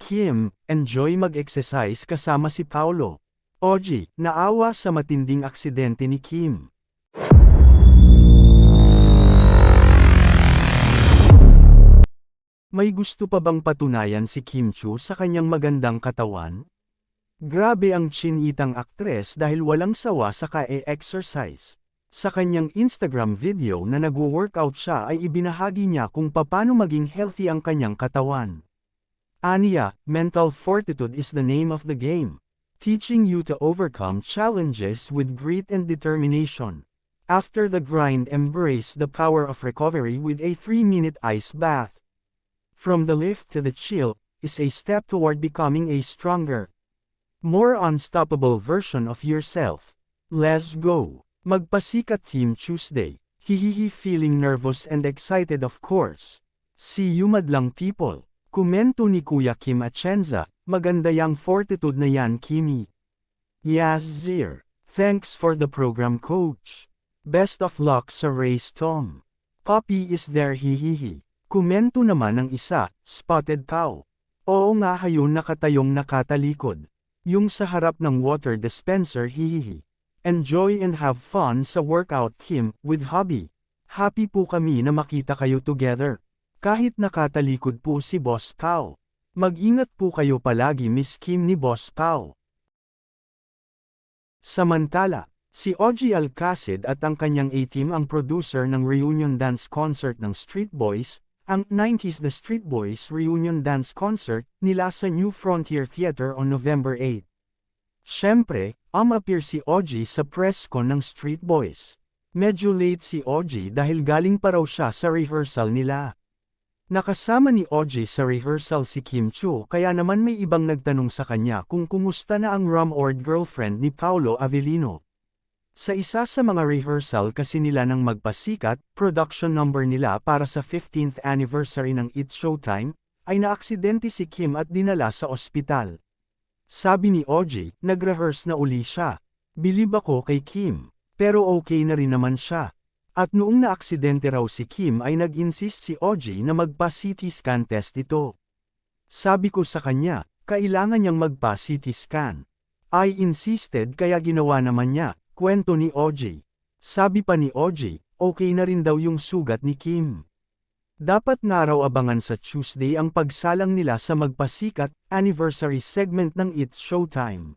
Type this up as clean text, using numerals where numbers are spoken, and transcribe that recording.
Kim, enjoy mag-exercise kasama si Paolo. Oji, naawa sa matinding aksidente ni Kim. May gusto pa bang patunayan si Kim Chiu sa kanyang magandang katawan? Grabe ang chinitang aktres dahil walang sawa sa ka-exercise. Sa kanyang Instagram video na nagwo-workout siya ay ibinahagi niya kung paano maging healthy ang kanyang katawan. Aniya, mental fortitude is the name of the game. Teaching you to overcome challenges with grit and determination. After the grind, embrace the power of recovery with a 3-minute ice bath. From the lift to the chill, is a step toward becoming a stronger, more unstoppable version of yourself. Let's go! Magpasikat Team Tuesday. Hihihi, feeling nervous and excited of course. See you madlang people. Komento ni Kuya Kim Atienza, maganda yang fortitude na yan Kimi. Yazir. Thanks for the program coach. Best of luck sa race Tom. Poppy is there hihihi. Komento naman ng isa, Spotted Cow. Oo nga, hayon nakatayong nakatalikod. Yung sa harap ng water dispenser hihihi. Enjoy and have fun sa workout Kim, with hobby. Happy po kami na makita kayo together. Kahit nakatalikod po si Boss Pao. Mag-ingat po kayo palagi Miss Kim ni Boss Pao. Samantala, si Oji Alcacid at ang kanyang A-team ang producer ng reunion dance concert ng Street Boys, ang 90s The Street Boys Reunion Dance Concert nila sa New Frontier Theater on November 8. Siyempre, appear si Oji sa press con ng Street Boys. Medyo late si Oji dahil galing pa raw siya sa rehearsal nila. Nakasama ni Oji sa rehearsal si Kim Chiu kaya naman may ibang nagtanong sa kanya kung kumusta na ang rumored girlfriend ni Paolo Avellino. Sa isa sa mga rehearsal kasi nila ng magpasikat, production number nila para sa 15th anniversary ng It's Showtime, ay naaksidente si Kim at dinala sa ospital. Sabi ni Oji, nag-rehearse na uli siya. Bilib ako kay Kim, pero okay na rin naman siya. At noong naaksidente raw si Kim ay nag-insist si Oji na magpa-CT scan test ito. Sabi ko sa kanya, kailangan niyang magpa-CT scan. I insisted kaya ginawa naman niya, kwento ni Oji. Sabi pa ni Oji, okay na rin daw yung sugat ni Kim. Dapat nga raw abangan sa Tuesday ang pagsalang nila sa magpasikat anniversary segment ng It's Showtime.